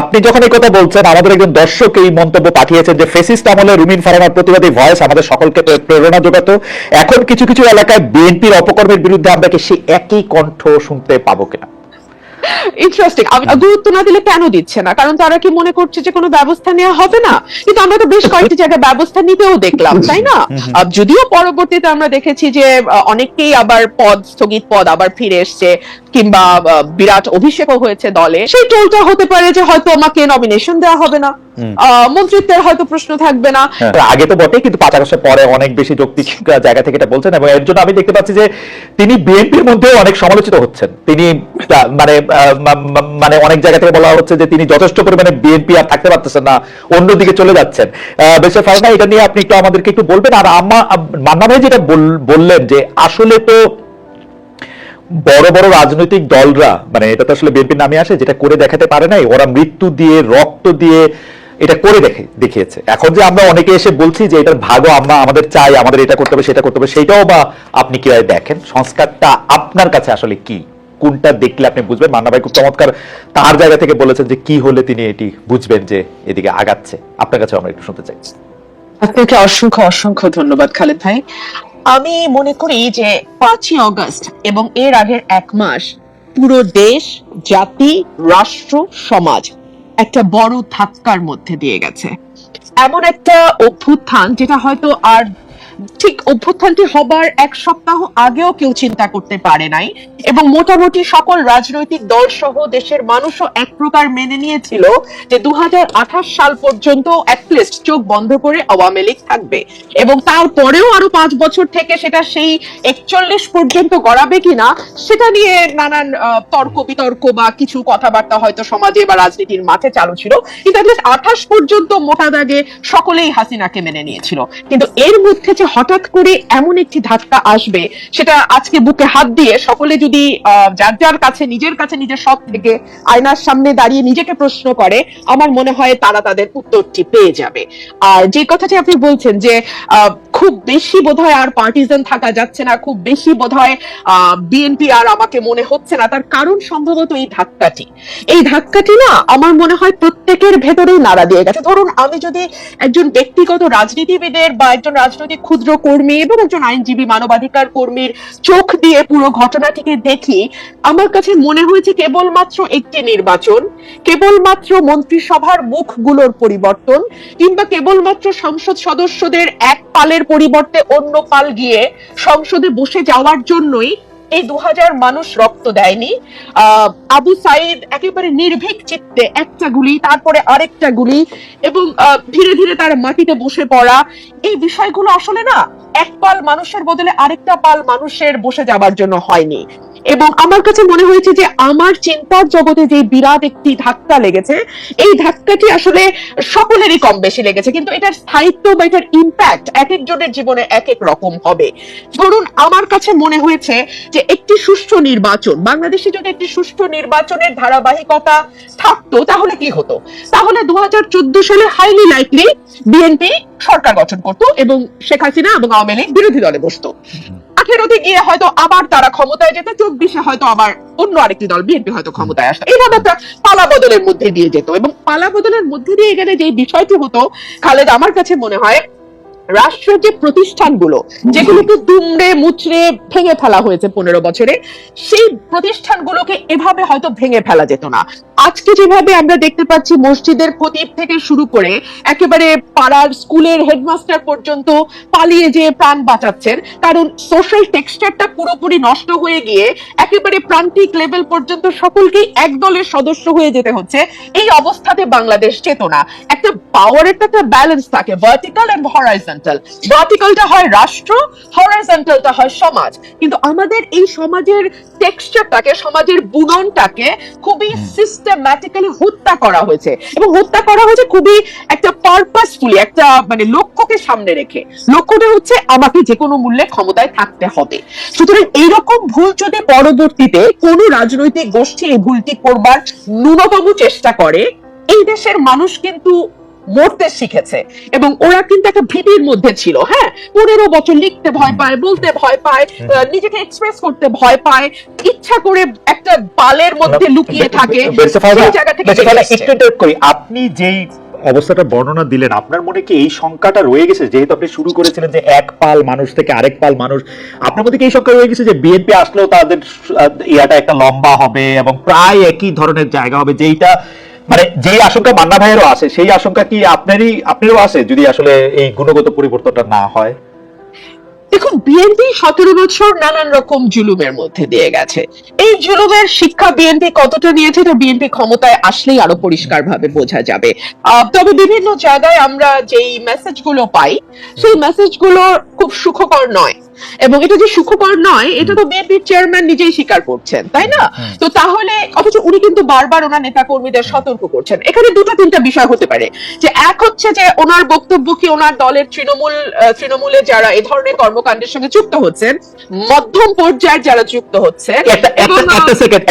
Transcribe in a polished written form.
আপনি যখন এই কথা বলছেন, আমাদের একজন দর্শক এই মন্তব্য পাঠিয়েছেন যে ফেসিস্ট আমলে রুমিন ফারহানার প্রতিবাদী ভয়েস আমাদের সকলকে প্রেরণা যোগাতো, এখন কিছু কিছু এলাকায় বিএনপির অপকর্মের বিরুদ্ধে আমরা কি সেই একই কণ্ঠ শুনতে পাবো কিনা? ইন্টারেস্টিং। গুরুত্ব না দিলে কেন দিচ্ছে না? কারণ তারা কি মনে করছে যে কোনো ব্যবস্থা নেওয়া হবে না? কিন্তু আমরা তো বেশ কয়েকটি জায়গায় ব্যবস্থা নিতেও দেখলাম, তাই না? যদিও পরবর্তীতে আমরা দেখেছি যে অনেককেই আবার স্থগিত পদ আবার ফিরে এসছে, কিংবা বিরাট অভিষেকও হয়েছে দলে। সেই টোলটা হতে পারে যে হয়তো আমাকে নমিনেশন দেওয়া হবে না, মন্ত্রিত্বের হয়তো প্রশ্ন থাকবে না। আগে তো বটে, কিন্তু ৫ আগস্টের পরে অনেক বেশি যৌক্তিক জায়গা থেকে এটা বলছেন, এবং এর জন্য আমি দেখতে পাচ্ছি যে তিনি বিএনপির মধ্যেও অনেক সমালোচিত হচ্ছেন। তিনি মানে মানে অনেক জায়গা থেকে বলা হচ্ছে যে তিনি যথেষ্ট পরিমাণে বিএনপি আর থাকতে পারতেছেন না, অন্যদিকে চলে যাচ্ছেন। বেশি ফারহানা, এটা নিয়ে আপনি একটু আমাদেরকে একটু বলবেন। আর মান্না ভাই যেটা বললেন যে আসলে তো বড় বড় রাজনৈতিক দলরা, মানে এটা তো আসলে বিএনপির নামে আসে, যেটা করে দেখাতে পারে নাই, ওরা মৃত্যু দিয়ে রক্ত দিয়ে এটা করে দেখিয়েছে। এখন যে আমরা অনেকে এসে বলছি যে এটার ভাগও আমরা আমাদের চাই, আমাদের এটা করতে হবে সেটা করতে হবে, সেটাও বা আপনি কিভাবে দেখেন? সংস্কারটা আপনার কাছে আসলে কি, কোনটা দেখলে আপনি বুঝবেন? মান্না ভাই খুব চমৎকার তার জায়গা থেকে বলেছেন যে কি হলে তিনি এটি বুঝবেন যে এদিকে আগাচ্ছে। আপনার কাছে আমরা একটু শুনতে চাই। আপনাকে অসংখ্য অসংখ্য ধন্যবাদ খালেদ ভাই। আমি মনে করি যে 5ই অগস্ট এবং এর আগের 1 মাস পুরো দেশ, জাতি, রাষ্ট্র, সমাজ একটা বড় ধাক্কার মধ্যে দিয়ে গেছে। এমন একটা অভ্যুত্থান যেটা হয়তো আর ঠিক অভ্যুত্থানটি হবার 1 সপ্তাহ আগেও কেউ চিন্তা করতে পারে নাই, এবং মোটামুটি সকল রাজনৈতিক দল সহ দেশের মানুষও এক প্রকার মেনে নিয়েছিল যে 2028 সাল পর্যন্ত অ্যাটলিস্ট চোখ বন্ধ করে আওয়ামী লীগ থাকবে, এবং তারপরেও আরো 5 বছর থেকে সেটা সেই 41 পর্যন্ত গড়াবে কিনা সেটা নিয়ে নানান তর্ক বিতর্ক বা কিছু কথাবার্তা হয়তো সমাজে বা রাজনীতির মাঠে চালু ছিল। কিন্তু অ্যাটলিস্ট 28 পর্যন্ত মোটা দাগে সকলেই হাসিনাকে মেনে নিয়েছিল। কিন্তু এর মধ্যে যে হঠাৎ করে এমন একটি ধাক্কা আসবে, সেটা আজকে বুকে হাত দিয়ে সকলে যদি যার যার কাছে নিজের সৎ থেকে আয়নার সামনে দাঁড়িয়ে নিজেকে প্রশ্ন করে, আমার মনে হয় তারা তাদের উত্তরটি পেয়ে যাবে। আর যে কথাটি আপনি বলছেন যে খুব বেশি বোধহয় আর পার্টিজান থাকা যাচ্ছে না, খুব বেশি বোধহয় বিএনপি আর আমাকে মনে হচ্ছে না, তার কারণ সম্ভবত এই ধাক্কাটি না আমার মনে হয় প্রত্যেকের ভেতরেই নাড়া দিয়ে গেছে। ধরুন, আমি যদি একজন ব্যক্তিগত রাজনীতিবিদের বা একজন রাজনৈতিক ক্ষুদ্র কর্মী এবং একজন আইনজীবী মানবাধিকার কর্মীর চোখ দিয়ে পুরো ঘটনাটিকে দেখি, আমার কাছে মনে হয়েছে কেবলমাত্র একটি নির্বাচন, কেবলমাত্র মন্ত্রিসভার মুখগুলোর পরিবর্তন, কিংবা কেবলমাত্র সংসদ সদস্যদের এক পালের পরিবর্তে অন্য পাল গিয়ে সংসদে বসে যাওয়ার জন্যই এই 2000 মানুষ রক্ত দেয়নি। আবু সাইদ একেবারে নির্ভীক চিত্তে একটা গুলি, তারপরে আরেকটা গুলি, এবং ধীরে ধীরে তার মাটিতে বসে পড়া, এই বিষয়গুলো আসলে না এক পাল মানুষের বদলে আরেকটা পাল মানুষের বসে যাবার জন্য হয়নি। এবং আমার কাছে মনে হয়েছে যে আমার চিন্তার জগতে যে বিরাট একটি ধাক্কা লেগেছে, এই ধাক্কাটি আসলে সকলেরই কম বেশি লেগেছে, কিন্তু এটার স্থায়িত্ব বা এটার ইম্প্যাক্ট এক একজনের জীবনে এক এক রকম হবে। ধরুন, আমার কাছে মনে হয়েছে যে একটি সুষ্ঠু নির্বাচন, বাংলাদেশে যদি একটি সুষ্ঠু নির্বাচনের ধারাবাহিকতা থাকতো, তাহলে কি হতো? তাহলে 2014 সালে হাইলি লাইকলি বিএনপি সরকার গঠন করত এবং শেখ হাসিনা এবং আওয়ামী লীগ বিরোধী দলে বসতো। 18তে গিয়ে হয়তো আবার তারা ক্ষমতায় যেত, 24-এ হয়তো আবার অন্য আরেকটি দল বিএনপি হয়তো ক্ষমতায় আসতো। এইভাবে একটা পালা বদলের মধ্যে দিয়ে যেত, এবং পালা বদলের মধ্যে দিয়ে গেলে যে বিষয়টি হতো খালেদ, আমার কাছে মনে হয় রাষ্ট্রের যে প্রতিষ্ঠানগুলো যেগুলোকে দুমড়ে মুচড়ে ভেঙে ফেলা হয়েছে 15 বছরে, সেই প্রতিষ্ঠানগুলোকে এভাবে হয়তো ভেঙে ফেলা যেত না। আজকে যেভাবে আমরা দেখতে পাচ্ছি মসজিদের খতিব থেকে শুরু করে একেবারে পাড়ার স্কুলের হেডমাস্টার পর্যন্ত পালিয়ে যেয়ে প্রাণ বাঁচাচ্ছেন, কারণ সোশ্যাল টেক্সচারটা পুরোপুরি নষ্ট হয়ে গিয়ে একেবারে প্রান্তিক লেভেল পর্যন্ত সকলকেই এক দলের সদস্য হয়ে যেতে হচ্ছে। এই অবস্থাতে বাংলাদেশ যেত না। একটা পাওয়ারের একটা ব্যালেন্স থাকে, ভার্টিক্যাল এন্ড হরাইজন্টাল। ভার্টিক্যালটা হয় রাষ্ট্র, হরাইজন্টালটা হয় সমাজ। কিন্তু আমাদের এই সমাজের টেক্সচারটাকে, সমাজের বুননটাকে খুবই সিস্টেম্যাটিক্যালি হত্যা করা হয়েছে, এবং হত্যা করা হয়েছে খুবই একটা পারপাসফুলি, একটা মানে লক্ষ্যকে সামনে রেখে। লক্ষ্যটা হচ্ছে আমাকে যে কোনো মূল্যে ক্ষমতায় থাকতে হবে। সুতরাং এইরকম ভুল যদি পরবর্তীতে কোন রাজনৈতিক গোষ্ঠী এই ভুলটি করবার ন্যূনতম চেষ্টা করে, এই দেশের মানুষ কিন্তু মরতে শিখেছে এবং ওরা কিন্তু একটা ভীতির মধ্যে ছিল। হ্যাঁ, 15 বছর লিখতে ভয় পায়, বলতে ভয় পায়, নিজেকে এক্সপ্রেস করতে ভয় পায়, ইচ্ছা করে একটা বালের মধ্যে লুকিয়ে থাকে, সেই জায়গা থেকে একটু interrupt করি। আপনি যেই অবস্থাটা বর্ণনা দিলেন, আপনার মনে কি এই সংখ্যাটা রয়ে গেছে, যেহেতু আপনি শুরু করেছিলেন যে এক পাল মানুষ থেকে আরেক পাল মানুষ, আপনার মধ্যে কি এই সংখ্যা রয়ে গেছে যে বিএনপি আসলেও তাদের ইয়াটা একটা লম্বা হবে এবং প্রায় একই ধরনের জায়গা হবে, যেইটা মানে যেই আশঙ্কা মান্না ভাইয়েরও আছে, সেই আশঙ্কা কি আপনারও আছে যদি আসলে এই গুণগত পরিবর্তনটা না হয়? দেখুন, বিএনপি 17 বছর নানান রকম জুলুমের মধ্যে দিয়ে গেছে। এই জুলুমের শিক্ষা বিএনপি কতটা নিয়েছে এটা বিএনপি ক্ষমতায় আসলেই আরো পরিষ্কার ভাবে বোঝা যাবে। তবে বিভিন্ন জায়গায় আমরা যেই মেসেজগুলো পাই, সেই মেসেজগুলো খুব সুখকর নয়, এবং এটা যে সুখকর নয় এটা তো বিএনপির চেয়ারম্যান নিজেই স্বীকার করছেন, তাই না? তো তাহলে অথচ উনি কিন্তু বারবার ওনার নেতা কর্মীদের সতর্ক করছেন। এখানে দুটো তিনটা বিষয় হতে পারে, যে এক হচ্ছে যে ওনার বক্তব্য কি ওনার দলের তৃণমূলে যারা এই ধরনের কর্মকাণ্ডের সঙ্গে যুক্ত হচ্ছেন, মধ্যম পর্যায়ের যারা যুক্ত হচ্ছেন, একটা সেকেন্ড